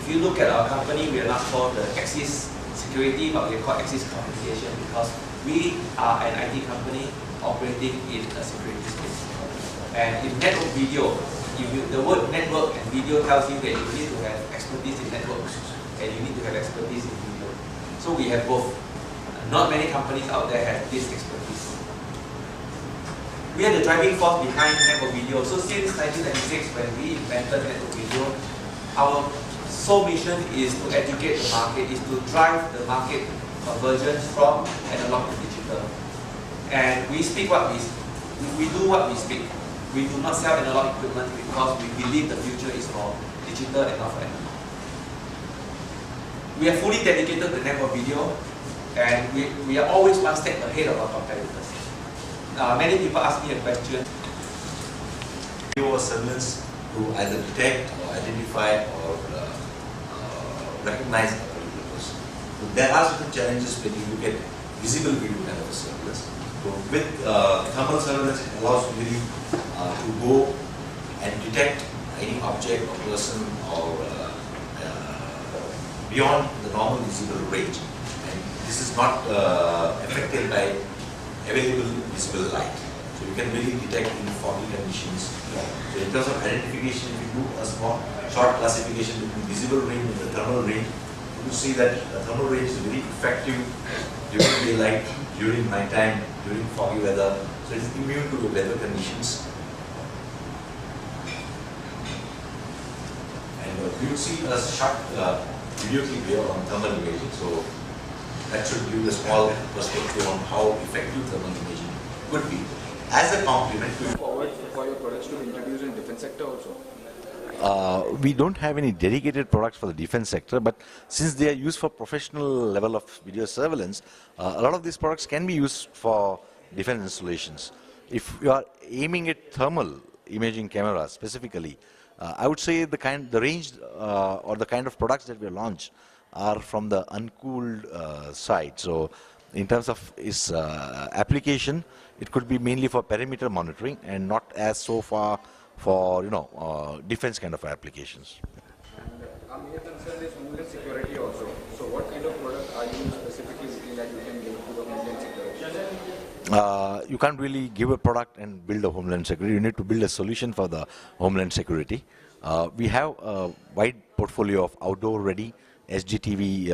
if you look at our company, we are not called the Axis Security, but we are called Axis Communication because we are an IT company operating in a security space. And in network video, the word network and video tells you that you need to have expertise in networks and you need to have expertise in video. So we have both. Not many companies out there have this expertise. We are the driving force behind network video. So since 1996, when we invented network video, our sole mission is to educate the market, is to drive the market convergence from analog to digital. And we speak what we do what we speak. We do not sell analog equipment because we believe the future is for digital and not for analog. We are fully dedicated to network video, and we are always one step ahead of our competitors. Many people ask me a question. Video surveillance to either detect or identify or recognize a particular person. So there are certain challenges when you look at visible video kind of surveillance. So with thermal surveillance, it allows you really to go and detect any object or person or beyond the normal visible range. And this is not affected by available visible light. So you can really detect in foggy conditions. So in terms of identification, if you do a small short classification between visible range and the thermal range, you will see that the thermal range is very effective during daylight, during nighttime, during foggy weather. So it is immune to the weather conditions. And you will see a short video clip here on thermal imaging. So that should give a small perspective on how effective thermal imaging could be. As a complement to forward for your products to be introduced in defense sector also? we don't have any dedicated products for the defense sector, but since they are used for professional level of video surveillance, a lot of these products can be used for defense installations. If you are aiming at thermal imaging cameras specifically, I would say the range or the kind of products that we launch are from the uncooled side. So in terms of its application, it could be mainly for perimeter monitoring and not as so far for defense kind of applications. And our major concern is homeland security also. So what kind of product are you specifically looking at you can give to the homeland security? You can't really give a product and build a homeland security. You need to build a solution for the homeland security. We have a wide portfolio of outdoor ready SGTV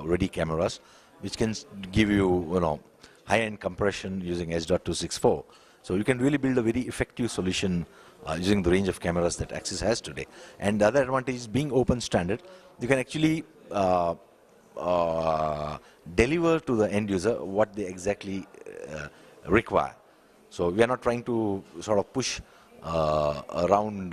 ready cameras, which can give you high-end compression using H.264. So you can really build a very effective solution using the range of cameras that Axis has today. And the other advantage is being open standard, you can actually deliver to the end user what they exactly require. So we are not trying to sort of push a round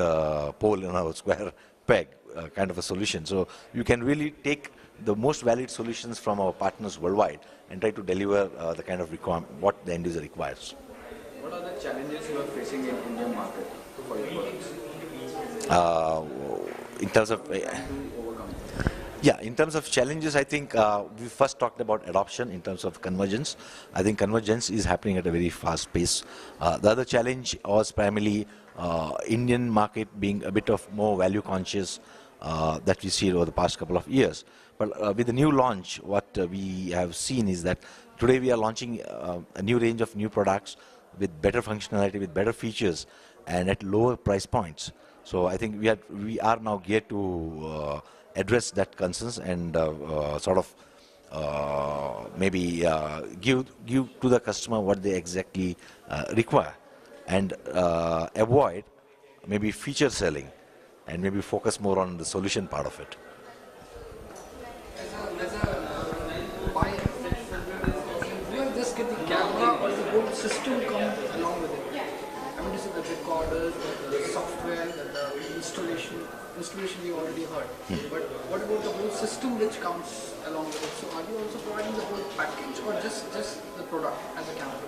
pole in a square peg kind of a solution. So you can really take the most valid solutions from our partners worldwide and try to deliver the kind of what the end user requires. What are the challenges you are facing in Indian market for your products? In terms of in terms of challenges, I think we first talked about adoption in terms of convergence. I think convergence is happening at a very fast pace. The other challenge was primarily Indian market being a bit of more value conscious that we see over the past couple of years. But with the new launch, what we have seen is that today we are launching a new range of new products with better functionality, with better features, and at lower price points. So I think we are now geared to address that concerns and sort of maybe give to the customer what they exactly require, and avoid maybe feature selling, and maybe focus more on the solution part of it. Do I just get the camera or the whole system come along with it? I mean, this is the recorders, the software, the installation we already heard. But what about the whole system which comes along with it? So are you also providing the whole package or just the product as a camera?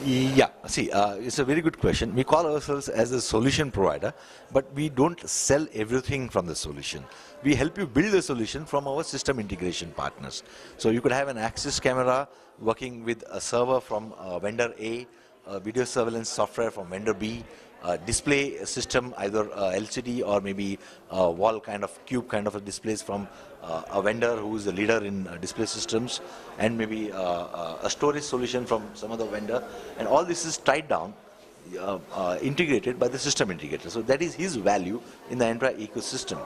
Yeah, see, it's a very good question. We call ourselves as a solution provider, but we don't sell everything from the solution. We help you build a solution from our system integration partners. So you could have an Axis camera working with a server from vendor A, video surveillance software from vendor B, display system, either LCD or maybe wall kind of cube kind of a displays from a vendor who is a leader in display systems, and maybe a storage solution from some other vendor, and all this is tied down, integrated by the system integrator. So that is his value in the entire ecosystem.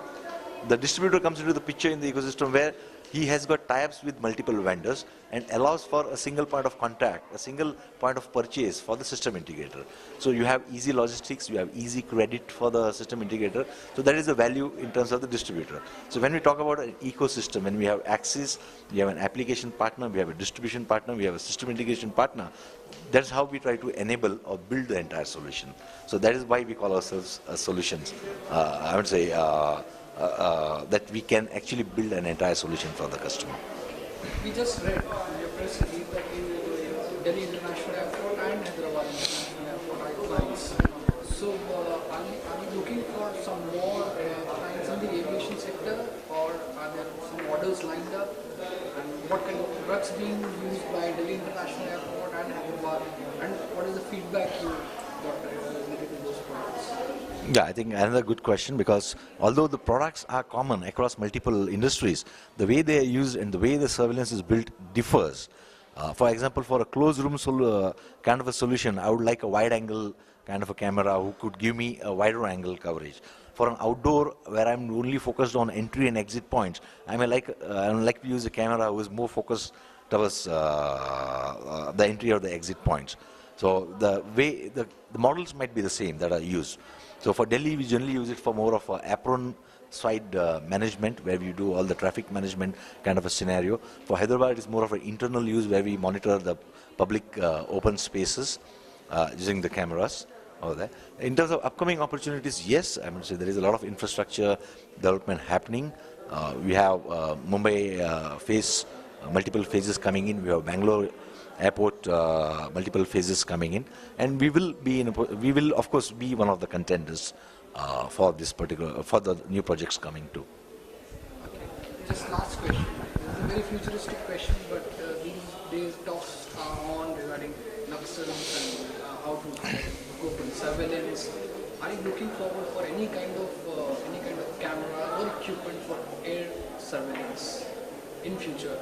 The distributor comes into the picture in the ecosystem where he has got tie-ups with multiple vendors and allows for a single point of contact, a single point of purchase for the system integrator. So you have easy logistics, you have easy credit for the system integrator. So that is the value in terms of the distributor. So when we talk about an ecosystem, when we have Axis, we have an application partner, we have a distribution partner, we have a system integration partner, that's how we try to enable or build the entire solution. So that is why we call ourselves solutions. I would say that we can actually build an entire solution for the customer. We just read in your press release that in Delhi International Airport and Hyderabad International Airport are clients. So are we looking for some more clients in the aviation sector, or are there some orders lined up? And what kind of products being used by Delhi International Airport and Hyderabad, and what is the feedback you got related to those products? Yeah, I think another good question, because although the products are common across multiple industries, the way they are used and the way the surveillance is built differs. For example, for a closed room kind of a solution, I would like a wide angle kind of a camera who could give me a wider angle coverage. For an outdoor where I'm only focused on entry and exit points, I may like to use a camera who is more focused towards the entry or the exit points. So the way the models might be the same that are used. So for Delhi, we generally use it for more of a apron side management, where we do all the traffic management kind of a scenario. For Hyderabad, it is more of an internal use where we monitor the public open spaces using the cameras over there. In terms of upcoming opportunities, yes, I would say there is a lot of infrastructure development happening. We have Mumbai phase, multiple phases coming in. We have Bangalore Airport, multiple phases coming in, and we will of course be one of the contenders for the new projects coming too. Okay. Just last question. This is a very futuristic question, but these days talks are on regarding Naxals and how to go for surveillance. Are you looking forward for any kind of camera or equipment for air surveillance in future?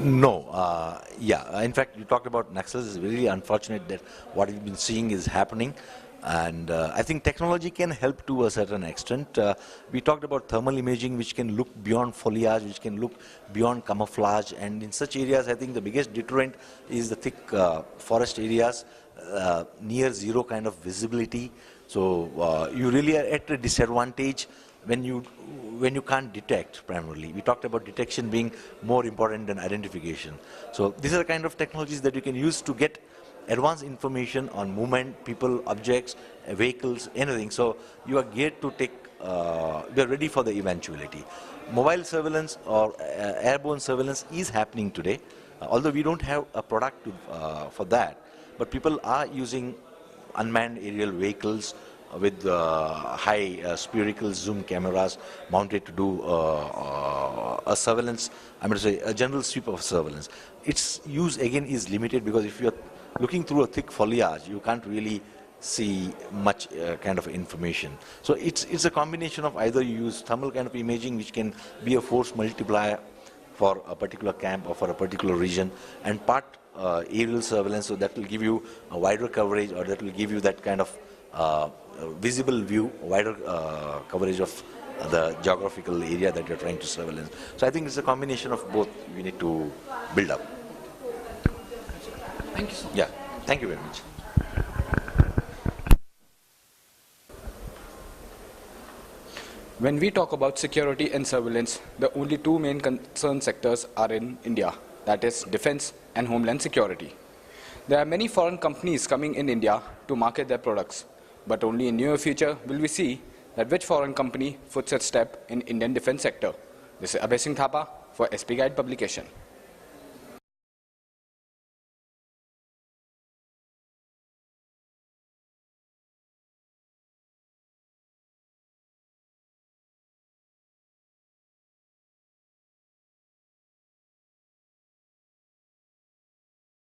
No. Yeah. In fact, you talked about Naxals. It's really unfortunate that what we've been seeing is happening. And I think technology can help to a certain extent. We talked about thermal imaging, which can look beyond foliage, which can look beyond camouflage. And in such areas, I think the biggest deterrent is the thick forest areas, near zero kind of visibility. So you really are at a disadvantage when you can't detect primarily. We talked about detection being more important than identification. So these are the kind of technologies that you can use to get advanced information on movement, people, objects, vehicles, anything. So you are geared to take, you are ready for the eventuality. Mobile surveillance or airborne surveillance is happening today, although we don't have a product for that. But people are using unmanned aerial vehicles with high spherical zoom cameras mounted to do a surveillance, I'm going to say a general sweep of surveillance. Its use again is limited because if you're looking through a thick foliage, you can't really see much kind of information. So it's a combination of either you use thermal kind of imaging, which can be a force multiplier for a particular camp or for a particular region, and part aerial surveillance, so that will give you a wider coverage, or that will give you that kind of visible view, wider coverage of the geographical area that you're trying to surveillance. So I think it's a combination of both we need to build up. Thank you so much. Yeah, thank you very much. When we talk about security and surveillance, the only two main concern sectors are in India, that is defense and homeland security. There are many foreign companies coming in India to market their products, but only in near future will we see that which foreign company puts its step in Indian defense sector. This is Abhay Singh Thapa for SP Guide Publication.